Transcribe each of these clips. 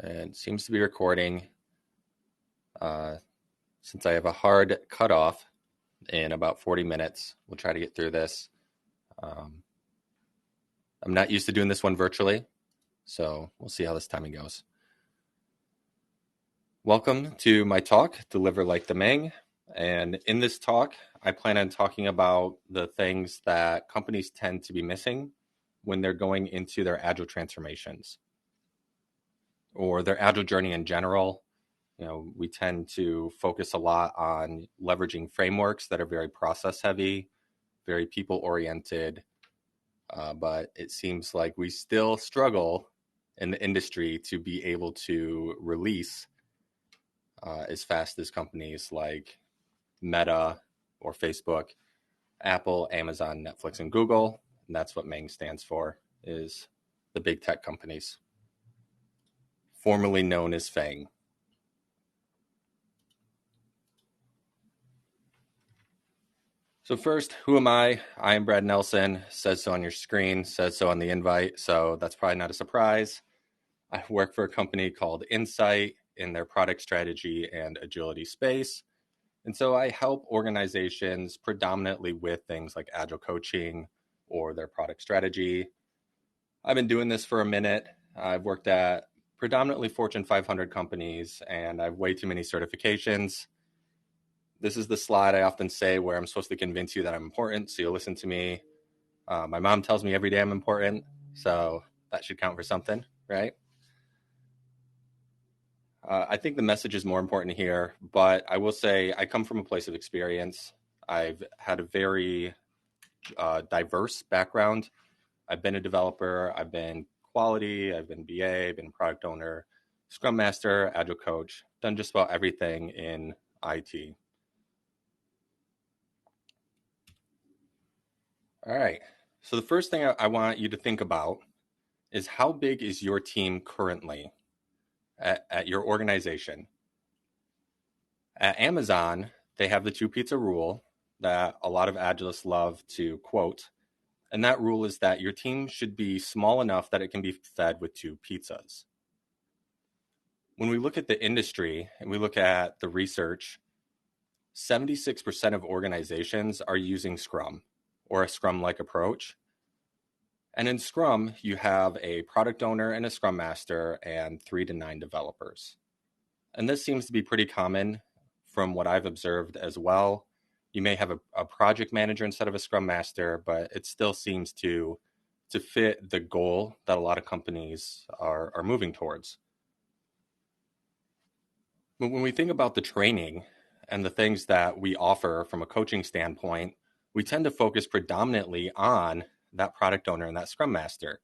And it seems to be recording. Since I have a hard cutoff in about 40 minutes, we'll try to get through this. I'm not used to doing this one virtually, so we'll see how this timing goes. Welcome to my talk, Deliver Like the MAANG. And in this talk, I plan on talking about the things that companies tend to be missing when they're going into their agile transformations or their agile journey in general. We tend to focus a lot on leveraging frameworks that are very process heavy, very people oriented, but it seems like we still struggle in the industry to be able to release as fast as companies like Meta or Facebook, Apple, Amazon, Netflix, and Google. And that's what MAANG stands for, is the big tech companies, formerly known as FANG. So first, who am I? I am Brad Nelson. Says so on your screen, says so on the invite, so that's probably not a surprise. I work for a company called Insight in their product strategy and agility space. And so I help organizations predominantly with things like agile coaching or their product strategy. I've been doing this for a minute. I've worked at predominantly Fortune 500 companies, and I have way too many certifications. This is the slide I often say where I'm supposed to convince you that I'm important, so you'll listen to me. My mom tells me every day I'm important, so that should count for something, right? I think the message is more important here, but I will say I come from a place of experience. I've had a very diverse background. I've been a developer, I've been quality, I've been BA, I've been product owner, Scrum Master, Agile Coach, done just about everything in IT. All right. So the first thing I want you to think about is how big is your team currently at your organization? At Amazon, they have the two pizza rule that a lot of agilists love to quote. And that rule is that your team should be small enough that it can be fed with two pizzas. When we look at the industry and we look at the research, 76% of organizations are using Scrum or a Scrum-like approach. And in Scrum, you have a product owner and a Scrum Master and 3 to 9 developers. And this seems to be pretty common from what I've observed as well. You may have a project manager instead of a Scrum Master, but it still seems to fit the goal that a lot of companies are moving towards. But when we think about the training and the things that we offer from a coaching standpoint, we tend to focus predominantly on that product owner and that Scrum Master.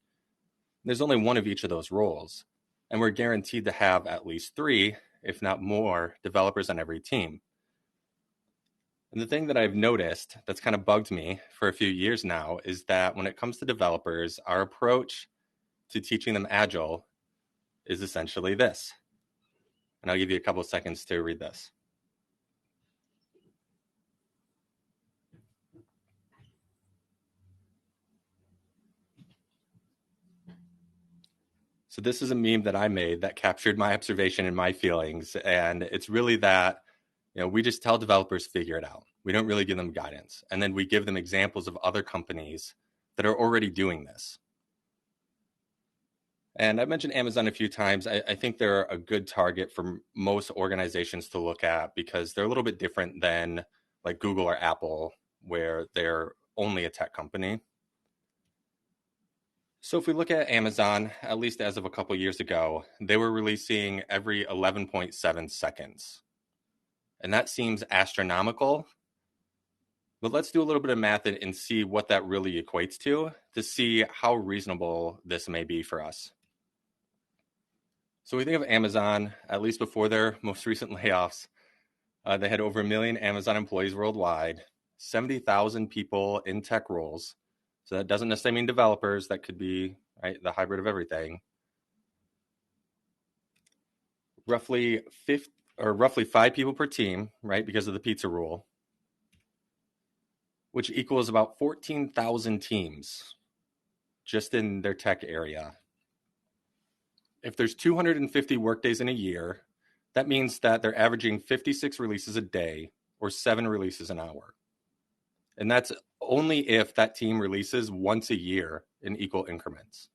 There's only one of each of those roles, and we're guaranteed to have at least 3, if not more, developers on every team. And the thing that I've noticed that's kind of bugged me for a few years now is that when it comes to developers, our approach to teaching them Agile is essentially this. And I'll give you a couple of seconds to read this. So this is a meme that I made that captured my observation and my feelings. And it's really that, we just tell developers figure it out. We don't really give them guidance. And then we give them examples of other companies that are already doing this. And I've mentioned Amazon a few times. I think they're a good target for most organizations to look at because they're a little bit different than like Google or Apple, where they're only a tech company. So if we look at Amazon, at least as of a couple years ago, they were releasing every 11.7 seconds. And that seems astronomical. But let's do a little bit of math and see what that really equates to see how reasonable this may be for us. So we think of Amazon, at least before their most recent layoffs, they had over 1 million Amazon employees worldwide, 70,000 people in tech roles. So that doesn't necessarily mean developers. That could be the hybrid of everything. Roughly 5 people per team, because of the pizza rule, which equals about 14,000 teams just in their tech area. if there's 250 workdays in a year, that means that they're averaging 56 releases a day or 7 releases an hour. And that's only if that team releases once a year in equal increments.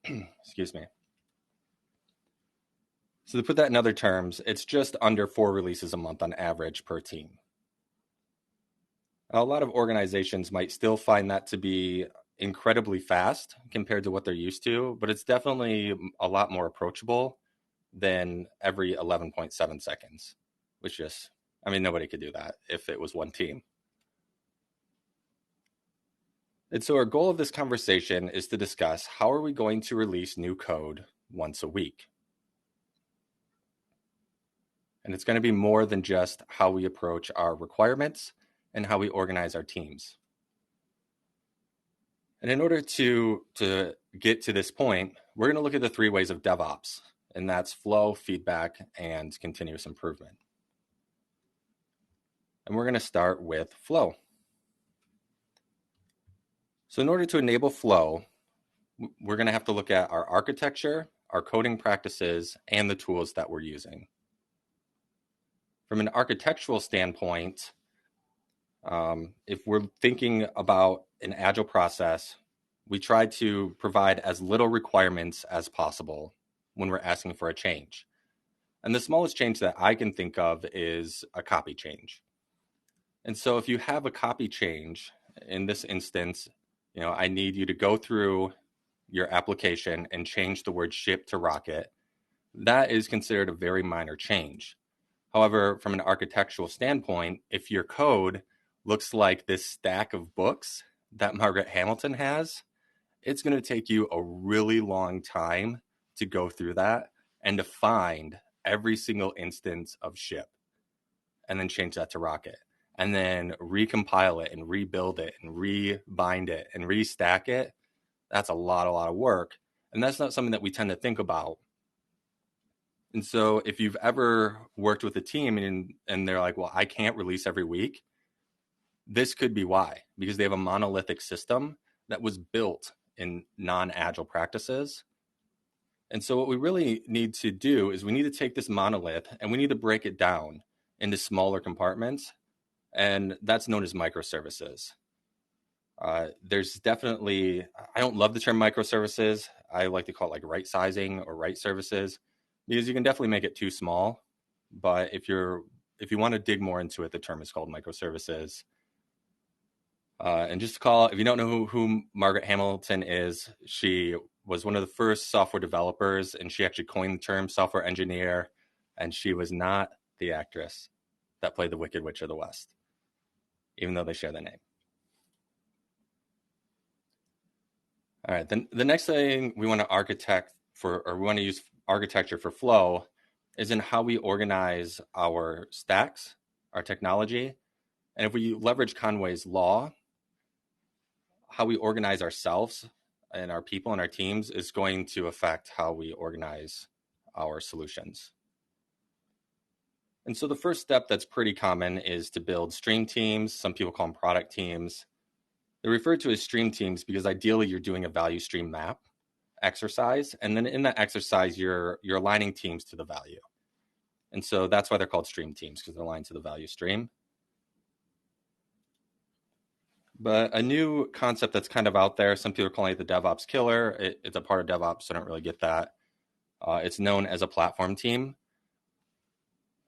Excuse me. So to put that in other terms, it's just under 4 releases a month on average per team. Now, a lot of organizations might still find that to be incredibly fast compared to what they're used to, but it's definitely a lot more approachable than every 11.7 seconds, which just, I mean, nobody could do that if it was one team. And so our goal of this conversation is to discuss how are we going to release new code once a week? And it's going to be more than just how we approach our requirements and how we organize our teams. And in order to get to this point, we're going to look at the 3 ways of DevOps, and that's flow, feedback, and continuous improvement. And we're going to start with flow. So in order to enable flow, we're going to have to look at our architecture, our coding practices, and the tools that we're using. From an architectural standpoint, if we're thinking about an agile process, we try to provide as little requirements as possible when we're asking for a change. And the smallest change that I can think of is a copy change. And so if you have a copy change, in this instance, I need you to go through your application and change the word ship to rocket. That is considered a very minor change. However, from an architectural standpoint, if your code looks like this stack of books that Margaret Hamilton has, it's going to take you a really long time to go through that and to find every single instance of ship and then change that to rocket and then recompile it and rebuild it and rebind it and restack it. That's a lot of work. And that's not something that we tend to think about. And so if you've ever worked with a team and they're like, well, I can't release every week, this could be why, because they have a monolithic system that was built in non-agile practices. And so what we really need to do is we need to take this monolith and we need to break it down into smaller compartments. And that's known as microservices. There's definitely, I don't love the term microservices. I like to call it like right sizing or right services, because you can definitely make it too small. But if you want to dig more into it, the term is called microservices. And just to call, if you don't know who Margaret Hamilton is, she was one of the first software developers, and she actually coined the term software engineer, and she was not the actress that played the Wicked Witch of the West, even though they share the name. All right, then the next thing we want to architect for, or we want to use architecture for flow, is in how we organize our stacks, our technology. And if we leverage Conway's law, how we organize ourselves and our people and our teams is going to affect how we organize our solutions. And so the first step that's pretty common is to build stream teams. Some people call them product teams. They're referred to as stream teams because ideally you're doing a value stream map exercise. And then in that exercise, you're aligning teams to the value. And so that's why they're called stream teams, because they're aligned to the value stream. But a new concept that's kind of out there, some people are calling it the DevOps killer. It's a part of DevOps, so I don't really get that. It's known as a platform team.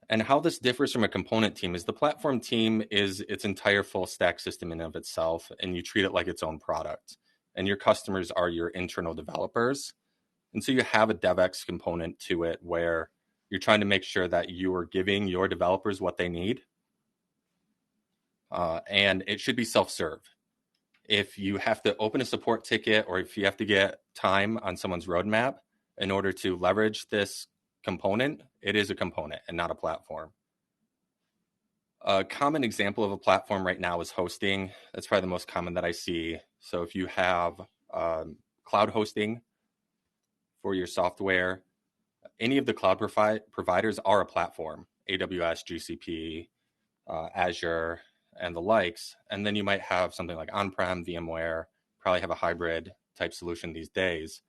And how this differs from a component team is the platform team is its entire full stack system in and of itself, and you treat it like its own product. And your customers are your internal developers. And so you have a DevX component to it where you're trying to make sure that you are giving your developers what they need. And it should be self-serve. If you have to open a support ticket or if you have to get time on someone's roadmap in order to leverage this component, it is a component and not a platform. A common example of a platform right now is hosting. That's probably the most common that I see. So if you have cloud hosting for your software, any of the cloud providers are a platform, AWS, GCP, Azure, and the likes. And then you might have something like on-prem, VMware, probably have a hybrid type solution these days.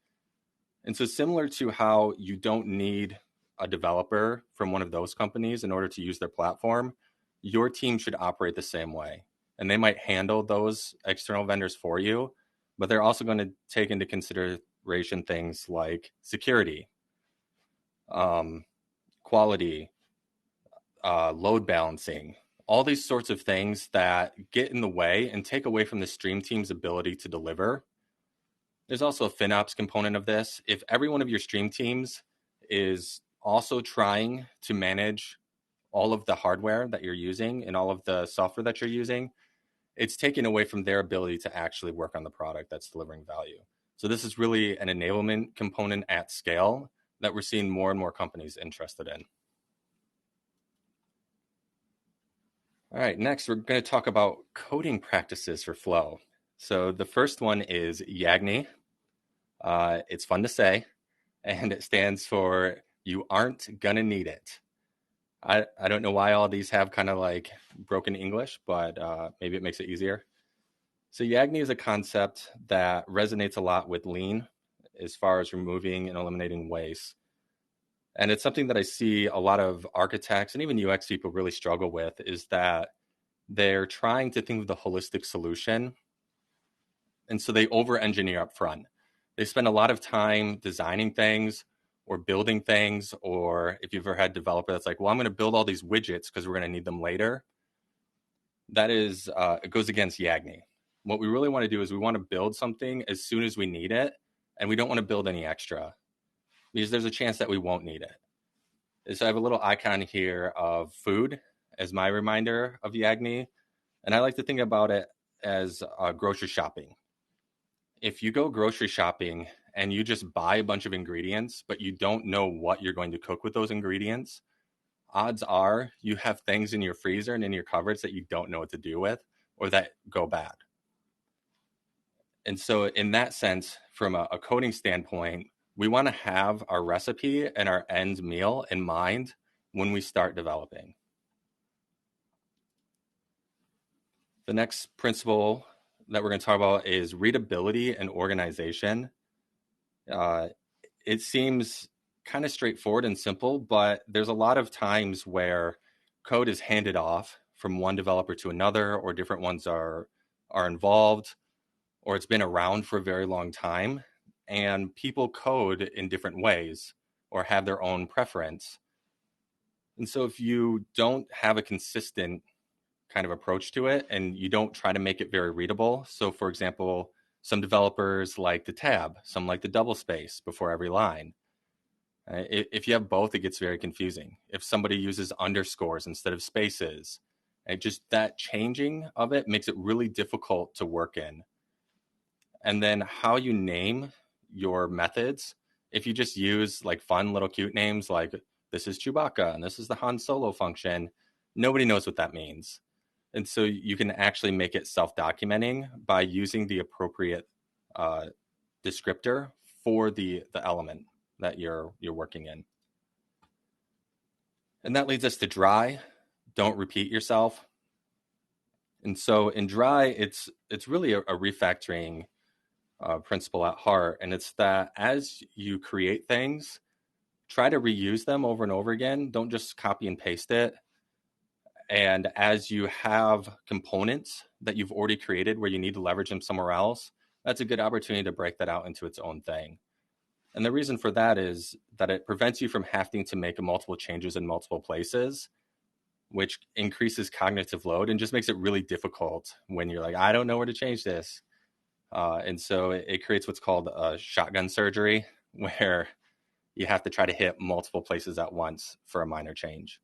And so similar to how you don't need a developer from one of those companies in order to use their platform, your team should operate the same way. And they might handle those external vendors for you, but they're also going to take into consideration things like security, quality, load balancing, all these sorts of things that get in the way and take away from the stream team's ability to deliver. There's also a FinOps component of this. If every one of your stream teams is also trying to manage all of the hardware that you're using and all of the software that you're using, it's taken away from their ability to actually work on the product that's delivering value. So this is really an enablement component at scale that we're seeing more and more companies interested in. All right, next we're going to talk about coding practices for Flow. So the first one is YAGNI. It's fun to say, and it stands for you aren't gonna need it. I don't know why all these have kind of like broken English, but maybe it makes it easier. So YAGNI is a concept that resonates a lot with Lean as far as removing and eliminating waste. And it's something that I see a lot of architects and even UX people really struggle with, is that they're trying to think of the holistic solution. And so they over-engineer up front. They spend a lot of time designing things or building things, or if you've ever had a developer that's like, well, I'm going to build all these widgets because we're going to need them later. That is, it goes against YAGNI. What we really want to do is we want to build something as soon as we need it, and we don't want to build any extra because there's a chance that we won't need it. So I have a little icon here of food as my reminder of YAGNI, and I like to think about it as grocery shopping. If you go grocery shopping and you just buy a bunch of ingredients, but you don't know what you're going to cook with those ingredients, odds are you have things in your freezer and in your cupboards that you don't know what to do with or that go bad. And so in that sense, from a coding standpoint, we want to have our recipe and our end meal in mind when we start developing. The next principle that we're going to talk about is readability and organization. It seems kind of straightforward and simple, but there's a lot of times where code is handed off from one developer to another, or different ones are involved, or it's been around for a very long time, and people code in different ways or have their own preference. And so if you don't have a consistent kind of approach to it and you don't try to make it very readable, so for example, some developers like the tab, some like the double space before every line. If you have both, it gets very confusing. If somebody uses underscores instead of spaces, just that changing of it makes it really difficult to work in. And then how you name your methods, if you just use like fun little cute names like this is Chewbacca and this is the Han Solo function, nobody knows what that means. And so you can actually make it self-documenting by using the appropriate descriptor for the element that you're working in. And that leads us to dry. Don't repeat yourself. And so in dry, it's really a refactoring principle at heart. And it's that as you create things, try to reuse them over and over again. Don't just copy and paste it. And as you have components that you've already created where you need to leverage them somewhere else, that's a good opportunity to break that out into its own thing. And the reason for that is that it prevents you from having to make multiple changes in multiple places, which increases cognitive load and just makes it really difficult when you're like, I don't know where to change this. And so it creates what's called a shotgun surgery, where you have to try to hit multiple places at once for a minor change.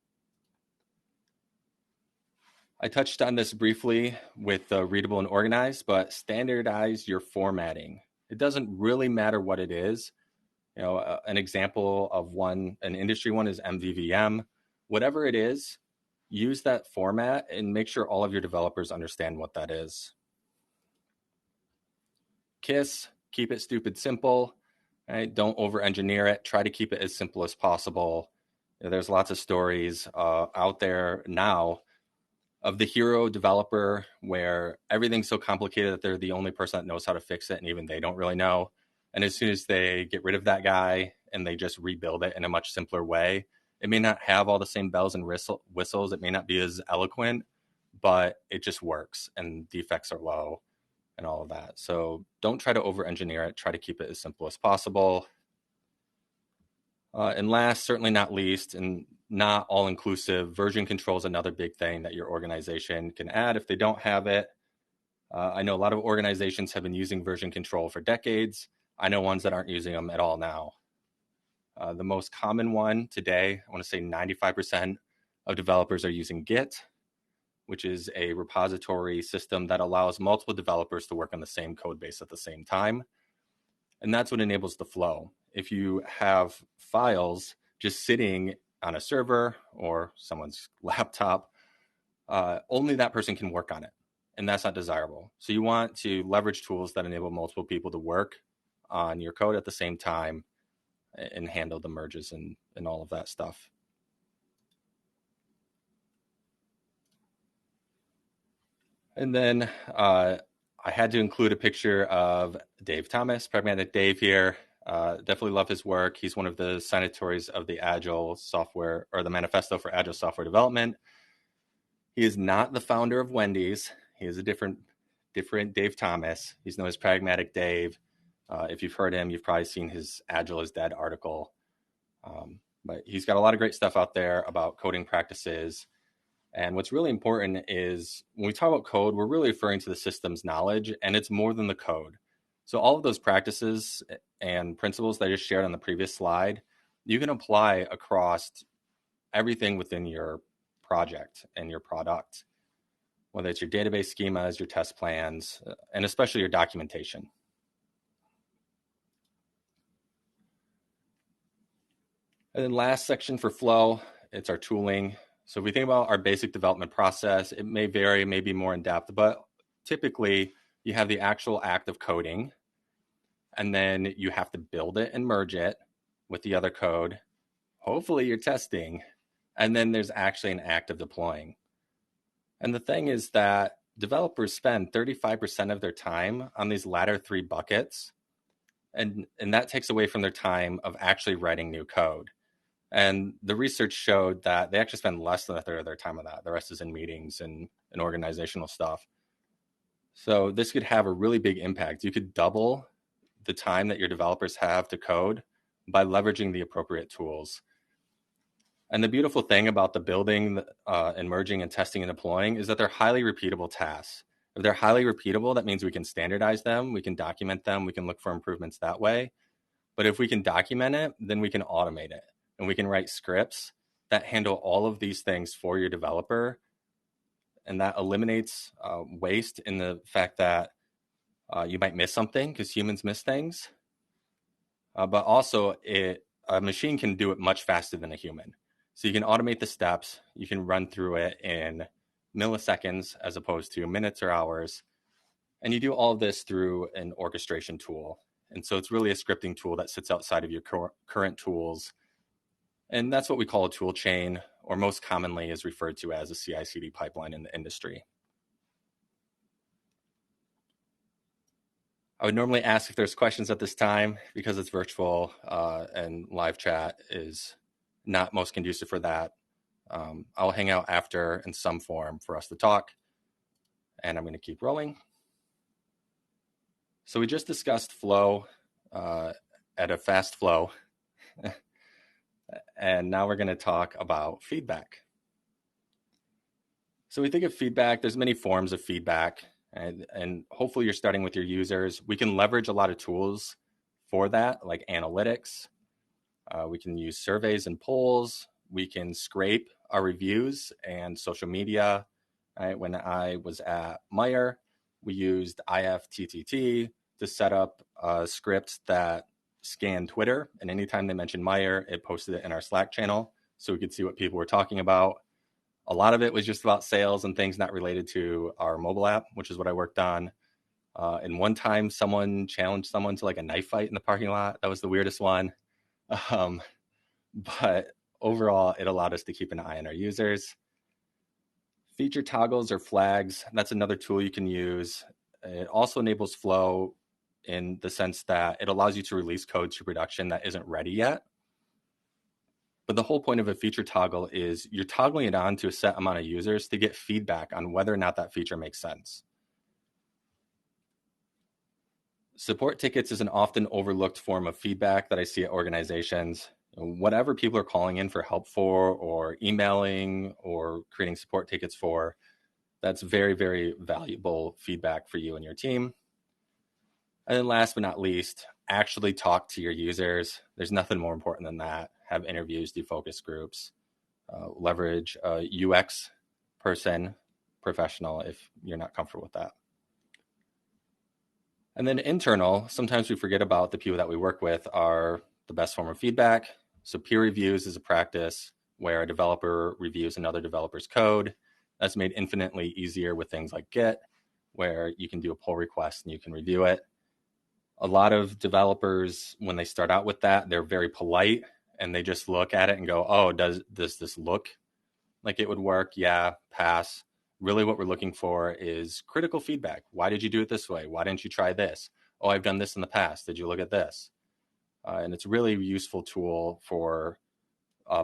I touched on this briefly with readable and organized, but standardize your formatting. It doesn't really matter what it is. You know, an example of an industry one is MVVM. Whatever it is, use that format and make sure all of your developers understand what that is. KISS, keep it stupid simple. Right? Don't over-engineer it. Try to keep it as simple as possible. There's lots of stories out there now of the hero developer where everything's so complicated that they're the only person that knows how to fix it, and even they don't really know. And as soon as they get rid of that guy and they just rebuild it in a much simpler way, it may not have all the same bells and whistles. It may not be as eloquent, but it just works and defects are low and all of that. So don't try to over engineer it. Try to keep it as simple as possible. And last, certainly not least, and not all inclusive, version control is another big thing that your organization can add if they don't have it. I know a lot of organizations have been using version control for decades. I know ones that aren't using them at all now. The most common one today, I want to say 95% of developers are using Git, which is a repository system that allows multiple developers to work on the same code base at the same time. And that's what enables the flow. If you have files just sitting on a server or someone's laptop, only that person can work on it. And that's not desirable. So you want to leverage tools that enable multiple people to work on your code at the same time and handle the merges and all of that stuff. And then I had to include a picture of Dave Thomas, Pragmatic Dave here. Definitely love his work. He's one of the signatories of the Agile software, or the Manifesto for Agile Software Development. He is not the founder of Wendy's. He is a different Dave Thomas. He's known as Pragmatic Dave. If you've heard him, you've probably seen his Agile is Dead article. But he's got a lot of great stuff out there about coding practices. And what's really important is when we talk about code, we're really referring to the system's knowledge, and it's more than the code. So all of those practices and principles that I just shared on the previous slide, you can apply across everything within your project and your product, whether it's your database schemas, your test plans, and especially your documentation. And then last section for flow, it's our tooling. So if we think about our basic development process, it may vary, may be more in depth, but typically you have the actual act of coding, and then you have to build it and merge it with the other code. Hopefully you're testing, and then there's actually an act of deploying. And the thing is that developers spend 35% of their time on these latter three buckets, and that takes away from their time of actually writing new code. And the research showed that they actually spend less than a third of their time on that. The rest is in meetings and organizational stuff. So this could have a really big impact. You could double the time that your developers have to code by leveraging the appropriate tools. And the beautiful thing about the building and merging and testing and deploying is that they're highly repeatable tasks. If they're highly repeatable, that means we can standardize them, we can document them, we can look for improvements that way. But if we can document it, then we can automate it. And we can write scripts that handle all of these things for your developer. And that eliminates waste in the fact that you might miss something, because humans miss things. But also, a machine can do it much faster than a human. So you can automate the steps. You can run through it in milliseconds as opposed to minutes or hours. And you do all of this through an orchestration tool. And so it's really a scripting tool that sits outside of your current tools. And that's what we call a tool chain, or most commonly is referred to as a CI/CD pipeline in the industry. I would normally ask if there's questions at this time. Because it's virtual and live chat is not most conducive for that. I'll hang out after in some form for us to talk. And I'm going to keep rolling. So we just discussed flow at a fast flow. And now we're going to talk about feedback. So we think of feedback, there's many forms of feedback, and hopefully you're starting with your users. We can leverage a lot of tools for that, like analytics. We can use surveys and polls. We can scrape our reviews and social media. Right? When I was at Meyer, we used IFTTT to set up a script that scanned Twitter, and anytime they mentioned Meyer, it posted it in our Slack channel so we could see what people were talking about. A lot of it was just about sales and things not related to our mobile app, which is what I worked on. And one time someone challenged someone to like a knife fight in the parking lot. That was the weirdest one. But overall, it allowed us to keep an eye on our users. Feature toggles or flags, that's another tool you can use. It also enables flow in the sense that it allows you to release code to production that isn't ready yet. But the whole point of a feature toggle is you're toggling it on to a set amount of users to get feedback on whether or not that feature makes sense. Support tickets is an often overlooked form of feedback that I see at organizations. Whatever people are calling in for help for, or emailing, or creating support tickets for, that's very, very valuable feedback for you and your team. And then last but not least, actually talk to your users. There's nothing more important than that. Have interviews, do focus groups, leverage a UX person, professional, if you're not comfortable with that. And then internal, sometimes we forget about the people that we work with are the best form of feedback. So peer reviews is a practice where a developer reviews another developer's code. That's made infinitely easier with things like Git, where you can do a pull request and you can review it. A lot of developers, when they start out with that, they're very polite and they just look at it and go, oh, does this look like it would work? Yeah, pass. Really what we're looking for is critical feedback. Why did you do it this way? Why didn't you try this? Oh, I've done this in the past. Did you look at this? And it's a really useful tool for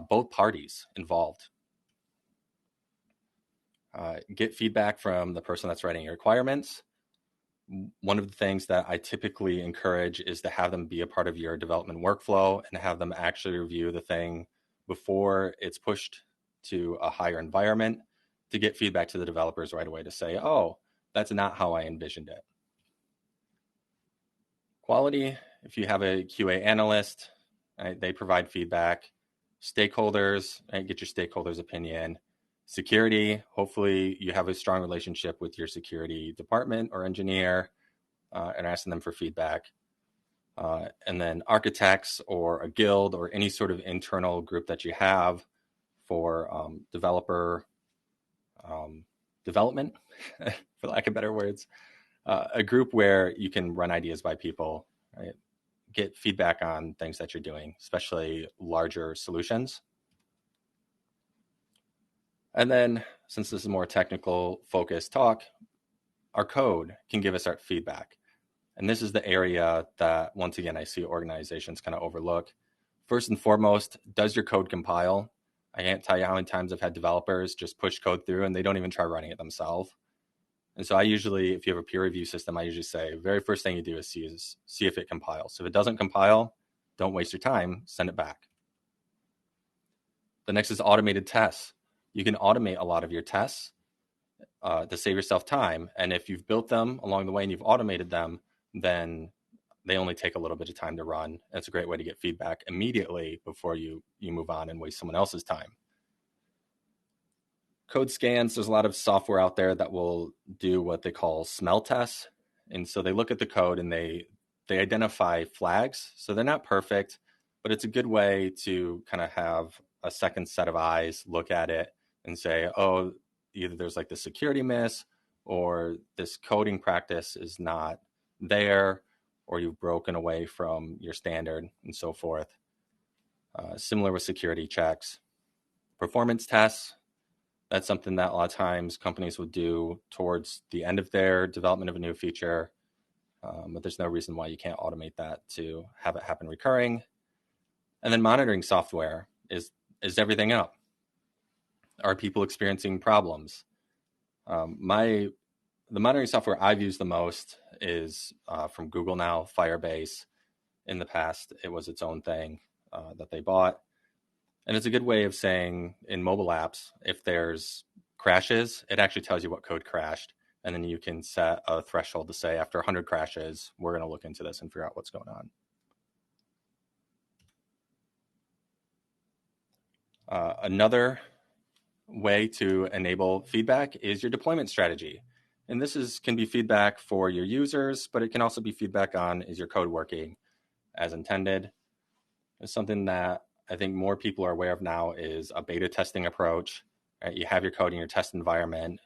both parties involved. Get feedback from the person that's writing your requirements. One of the things that I typically encourage is to have them be a part of your development workflow and have them actually review the thing before it's pushed to a higher environment, to get feedback to the developers right away to say, oh, that's not how I envisioned it. Quality, if you have a QA analyst, right, they provide feedback. Stakeholders, right, get your stakeholders' opinion. Security, hopefully you have a strong relationship with your security department or engineer and asking them for feedback. And then architects or a guild or any sort of internal group that you have for developer development, for lack of better words, a group where you can run ideas by people, right? Get feedback on things that you're doing, especially larger solutions. And then, since this is more technical focused talk, our code can give us our feedback. And this is the area that, once again, I see organizations kind of overlook. First and foremost, does your code compile? I can't tell you how many times I've had developers just push code through and they don't even try running it themselves. And so I usually, if you have a peer review system, I usually say, very first thing you do is see if it compiles. So if it doesn't compile, don't waste your time, send it back. The next is automated tests. You can automate a lot of your tests to save yourself time. And if you've built them along the way and you've automated them, then they only take a little bit of time to run. And it's a great way to get feedback immediately before you move on and waste someone else's time. Code scans, there's a lot of software out there that will do what they call smell tests. And so they look at the code and they identify flags. So they're not perfect, but it's a good way to kind of have a second set of eyes look at it and say, oh, either there's like the security miss or this coding practice is not there, or you've broken away from your standard and so forth. Similar with security checks. Performance tests, that's something that a lot of times companies would do towards the end of their development of a new feature, but there's no reason why you can't automate that to have it happen recurring. And then monitoring software is everything up. Are people experiencing problems? The monitoring software I've used the most is from Google now, Firebase. In the past, it was its own thing that they bought. And it's a good way of saying in mobile apps, if there's crashes, it actually tells you what code crashed. And then you can set a threshold to say, after 100 crashes, we're going to look into this and figure out what's going on. Another way to enable feedback is your deployment strategy. And this can be feedback for your users, but it can also be feedback on, is your code working as intended? It's something that I think more people are aware of now is a beta testing approach. Right? You have your code in your test environment.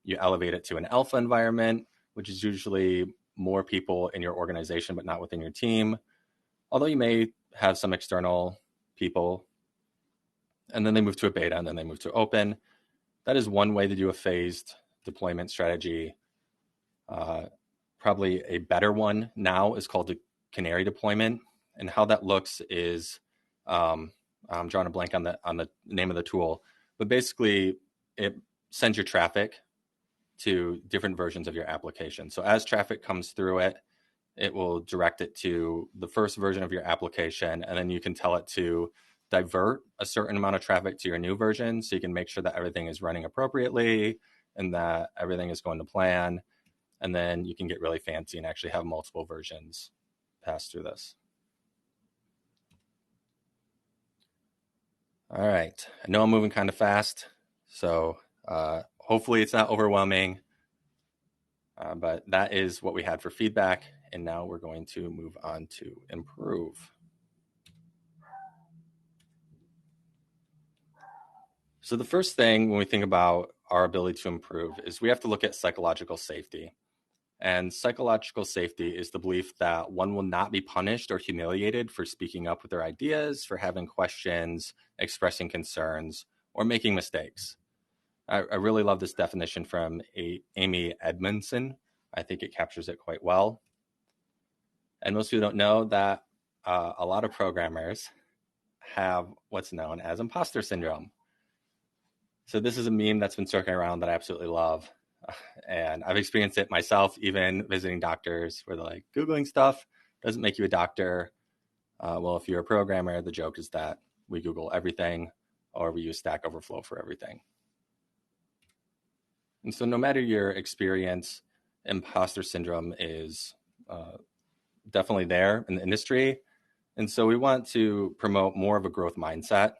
You elevate it to an alpha environment, which is usually more people in your organization, but not within your team. Although you may have some external people, and then they move to a beta, and then they move to open. That is one way to do a phased deployment strategy. Probably a better one now is called a canary deployment. And how that looks is, I'm drawing a blank on the name of the tool, but basically it sends your traffic to different versions of your application. So as traffic comes through it, it will direct it to the first version of your application, and then you can tell it to divert a certain amount of traffic to your new version, so you can make sure that everything is running appropriately and that everything is going to plan. And then you can get really fancy and actually have multiple versions pass through this. All right, I know I'm moving kind of fast, so hopefully it's not overwhelming, but that is what we had for feedback. And now we're going to move on to improve. So the first thing when we think about our ability to improve is we have to look at psychological safety. And psychological safety is the belief that one will not be punished or humiliated for speaking up with their ideas, for having questions, expressing concerns, or making mistakes. I really love this definition from Amy Edmondson. I think it captures it quite well. And most people don't know that a lot of programmers have what's known as imposter syndrome. So this is a meme that's been circling around that I absolutely love. And I've experienced it myself, even visiting doctors where they're like, Googling stuff doesn't make you a doctor. Well, if you're a programmer, the joke is that we Google everything, or we use Stack Overflow for everything. And so no matter your experience, imposter syndrome is definitely there in the industry. And so we want to promote more of a growth mindset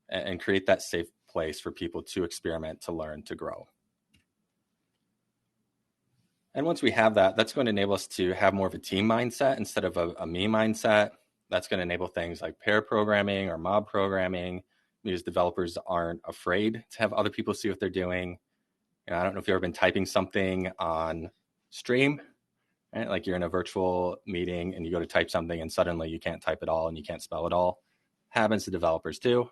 and create that safe place for people to experiment, to learn, to grow. And once we have that, that's going to enable us to have more of a team mindset instead of a me mindset. That's going to enable things like pair programming or mob programming, because developers aren't afraid to have other people see what they're doing. You know, I don't know if you've ever been typing something on stream, right? Like you're in a virtual meeting and you go to type something and suddenly you can't type it all and you can't spell it all. Happens to developers too.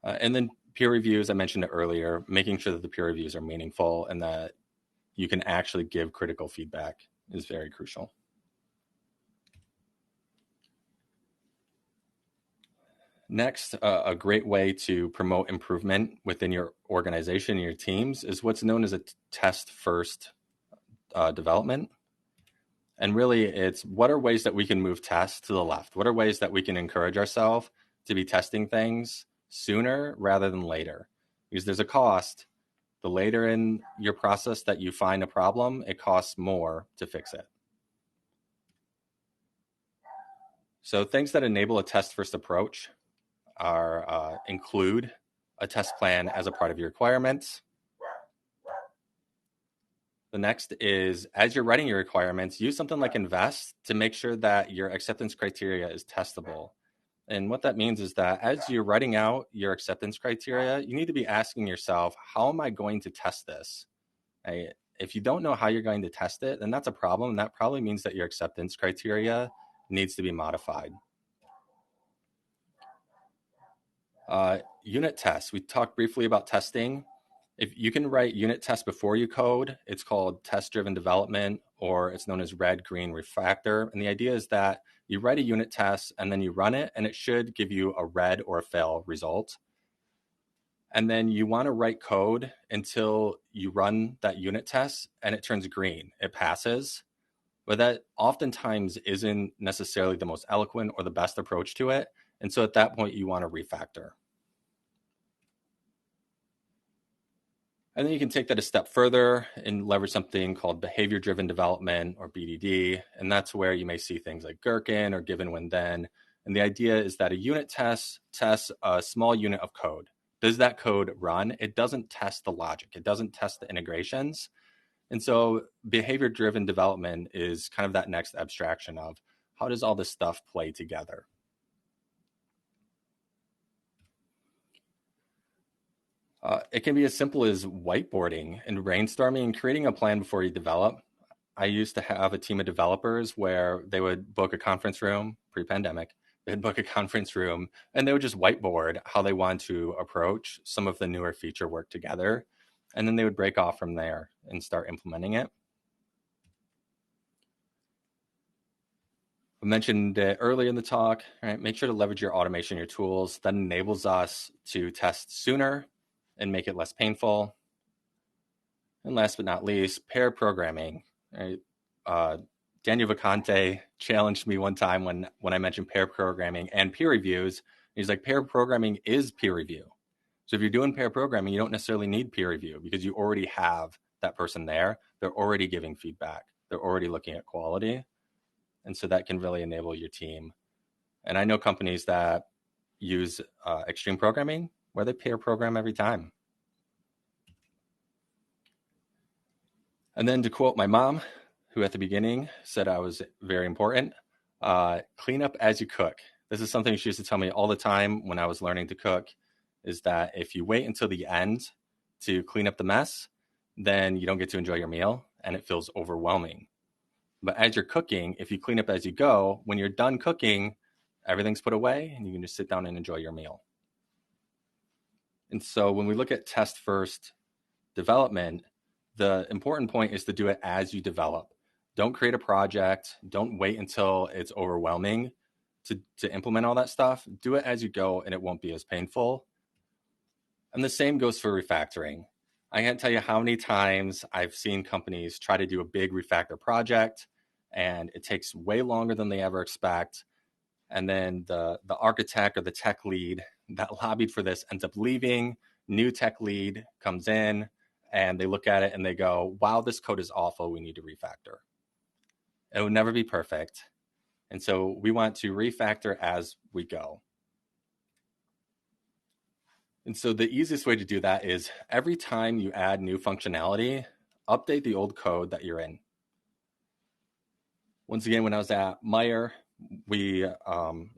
And then peer reviews, I mentioned it earlier, making sure that the peer reviews are meaningful and that you can actually give critical feedback is very crucial. Next, a great way to promote improvement within your organization and your teams is what's known as a test-first development. And really, it's what are ways that we can move tests to the left? What are ways that we can encourage ourselves to be testing things sooner rather than later? Because there's a cost. The later in your process that you find a problem, it costs more to fix it. So things that enable a test-first approach are include a test plan as a part of your requirements. The next is, as you're writing your requirements, use something like Invest to make sure that your acceptance criteria is testable. And what that means is that as you're writing out your acceptance criteria, you need to be asking yourself, how am I going to test this? If you don't know how you're going to test it, then that's a problem. That probably means that your acceptance criteria needs to be modified. Unit tests. We talked briefly about testing. If you can write unit tests before you code, it's called test-driven development, or it's known as red, green, refactor. And the idea is that you write a unit test and then you run it, and it should give you a red or a fail result. And then you want to write code until you run that unit test and it turns green, it passes. But that oftentimes isn't necessarily the most eloquent or the best approach to it. And so at that point, you want to refactor. And then you can take that a step further and leverage something called behavior-driven development, or BDD. And that's where you may see things like Gherkin or given when then. And the idea is that a unit test tests a small unit of code. Does that code run? It doesn't test the logic. It doesn't test the integrations. And so behavior-driven development is kind of that next abstraction of how does all this stuff play together? It can be as simple as whiteboarding and brainstorming and creating a plan before you develop. I used to have a team of developers where they would book a conference room pre-pandemic. They'd book a conference room and they would just whiteboard how they want to approach some of the newer feature work together. And then they would break off from there and start implementing it. mentioned it earlier in the talk, right? Make sure to leverage your automation, your tools. That enables us to test sooner and make it less painful. And last but not least, pair programming. Right? Daniel Vacante challenged me one time when I mentioned pair programming and peer reviews. He's like, pair programming is peer review. So if you're doing pair programming, you don't necessarily need peer review because you already have that person there. They're already giving feedback. They're already looking at quality. And so that can really enable your team. And I know companies that use extreme programming where they pair program every time. And then to quote my mom, who at the beginning said I was very important, clean up as you cook. This is something she used to tell me all the time when I was learning to cook, is that if you wait until the end to clean up the mess, then you don't get to enjoy your meal and it feels overwhelming. But as you're cooking, if you clean up as you go, when you're done cooking, everything's put away and you can just sit down and enjoy your meal. And so when we look at test first development, the important point is to do it as you develop. Don't create a project. Don't wait until it's overwhelming to implement all that stuff. Do it as you go and it won't be as painful. And the same goes for refactoring. I can't tell you how many times I've seen companies try to do a big refactor project and it takes way longer than they ever expect. And then the architect or the tech lead that lobbied for this ends up leaving. New tech lead comes in and they look at it and they go, wow, this code is awful. We need to refactor. It will never be perfect. And so we want to refactor as we go. And so the easiest way to do that is every time you add new functionality, update the old code that you're in. Once again, when I was at Meyer, it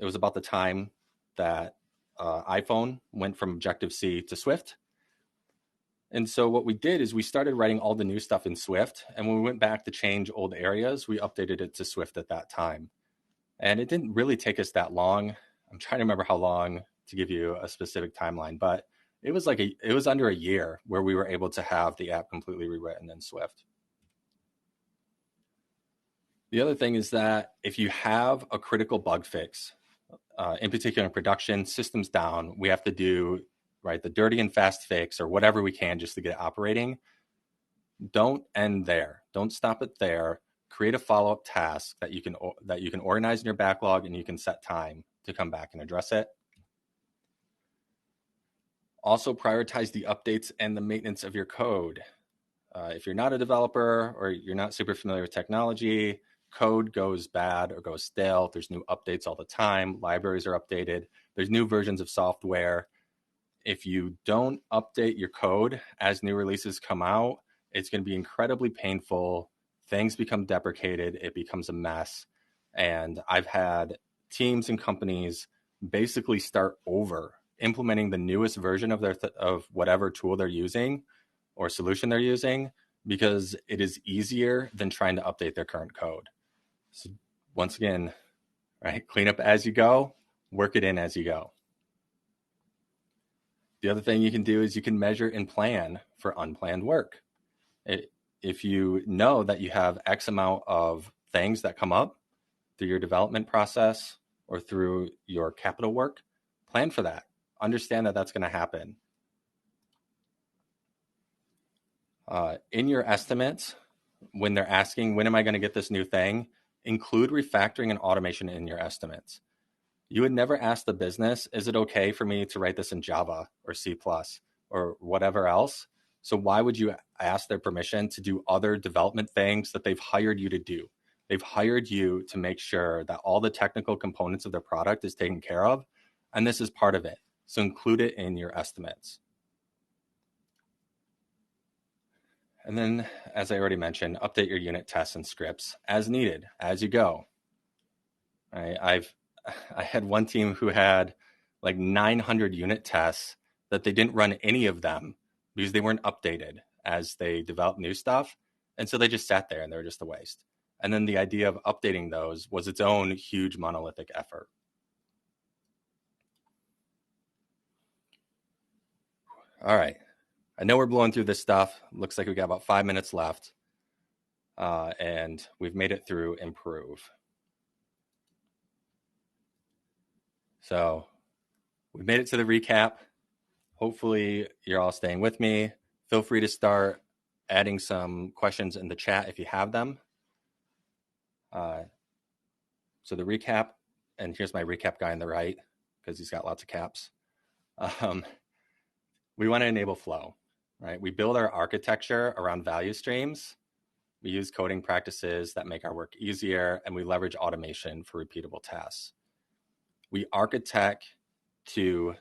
was about the time that iPhone went from Objective-C to Swift. And so what we did is we started writing all the new stuff in Swift. And when we went back to change old areas, we updated it to Swift at that time. And it didn't really take us that long. I'm trying to remember how long to give you a specific timeline, but it was under a year where we were able to have the app completely rewritten in Swift. The other thing is that if you have a critical bug fix, in particular in production, systems down, we have to do the dirty and fast fix or whatever we can just to get it operating. Don't end there. Don't stop it there. Create a follow-up task that you can organize in your backlog and you can set time to come back and address it. Also prioritize the updates and the maintenance of your code. If you're not a developer or you're not super familiar with technology, code goes bad or goes stale. There's new updates all the time. Libraries are updated. There's new versions of software. If you don't update your code as new releases come out, it's going to be incredibly painful. Things become deprecated. It becomes a mess. And I've had teams and companies basically start over implementing the newest version of whatever tool they're using or solution they're using because it is easier than trying to update their current code. So once again, clean up as you go, work it in as you go. The other thing you can do is you can measure and plan for unplanned work. If you know that you have X amount of things that come up through your development process or through your capital work, plan for that. Understand that that's going to happen. In your estimates, when they're asking, when am I going to get this new thing, include refactoring and automation in your estimates. You would never ask the business, is it okay for me to write this in Java or C++ or whatever else? So why would you ask their permission to do other development things that they've hired you to do? They've hired you to make sure that all the technical components of their product is taken care of, and this is part of it. So include it in your estimates. And then, as I already mentioned, update your unit tests and scripts as needed, as you go. I had one team who had like 900 unit tests that they didn't run any of them because they weren't updated as they developed new stuff. And so they just sat there and they were just a waste. And then the idea of updating those was its own huge monolithic effort. All right. I know we're blowing through this stuff. Looks like we got about 5 minutes left. And we've made it through improve. So we made it to the recap. Hopefully you're all staying with me. Feel free to start adding some questions in the chat if you have them. So the recap, and here's my recap guy on the right because he's got lots of caps. We want to enable flow, right? We build our architecture around value streams. We use coding practices that make our work easier, and we leverage automation for repeatable tasks. We architect to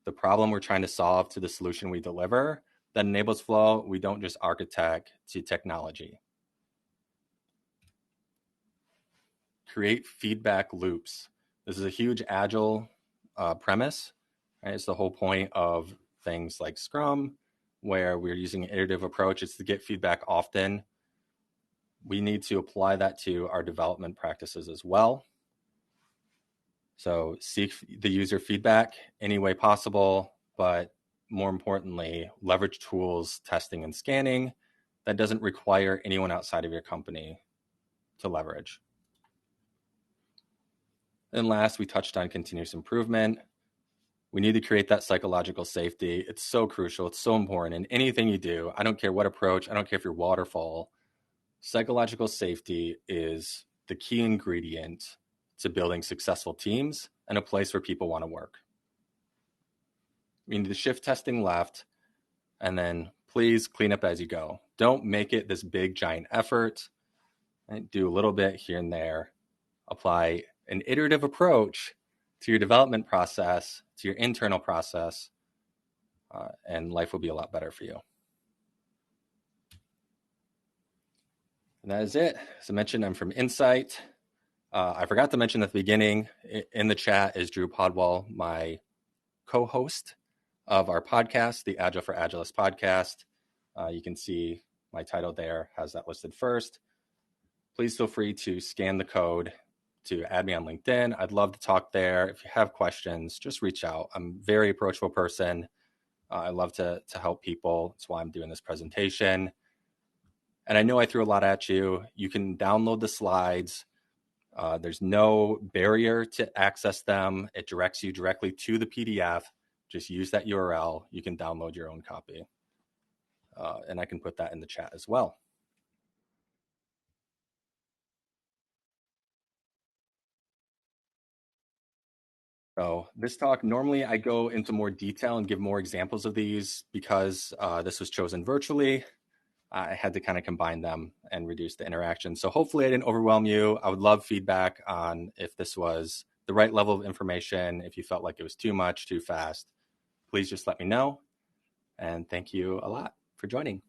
the problem we're trying to solve to the solution we deliver that enables flow. We don't just architect to technology. Create feedback loops. This is a huge agile premise. Right? It's the whole point of things like Scrum, where we're using an iterative approach. It's to get feedback often. We need to apply that to our development practices as well. So seek the user feedback any way possible, but more importantly, leverage tools, testing and scanning that doesn't require anyone outside of your company to leverage. And last, we touched on continuous improvement. We need to create that psychological safety. It's so crucial. It's so important in anything you do. I don't care what approach. I don't care if you're waterfall. Psychological safety is the key ingredient to building successful teams and a place where people want to work. We need to shift testing left, and then please clean up as you go. Don't make it this big, giant effort. Right? Do a little bit here and there. Apply an iterative approach to your development process, to your internal process, and life will be a lot better for you. And that is it. As I mentioned, I'm from Insight. I forgot to mention at the beginning, in the chat is Drew Podwell, my co-host of our podcast, the Agile for Agilists podcast. You can see my title there, has that listed first. Please feel free to scan the code to add me on LinkedIn. I'd love to talk there. If you have questions, just reach out. I'm a very approachable person. I love to help people. That's why I'm doing this presentation. And I know I threw a lot at you. You can download the slides. There's no barrier to access them. It directs you directly to the PDF. Just use that URL. You can download your own copy. And I can put that in the chat as well. So this talk, normally I go into more detail and give more examples of these because this was chosen virtually. I had to kind of combine them and reduce the interaction. So hopefully I didn't overwhelm you. I would love feedback on if this was the right level of information. If you felt like it was too much, too fast, please just let me know. And thank you a lot for joining.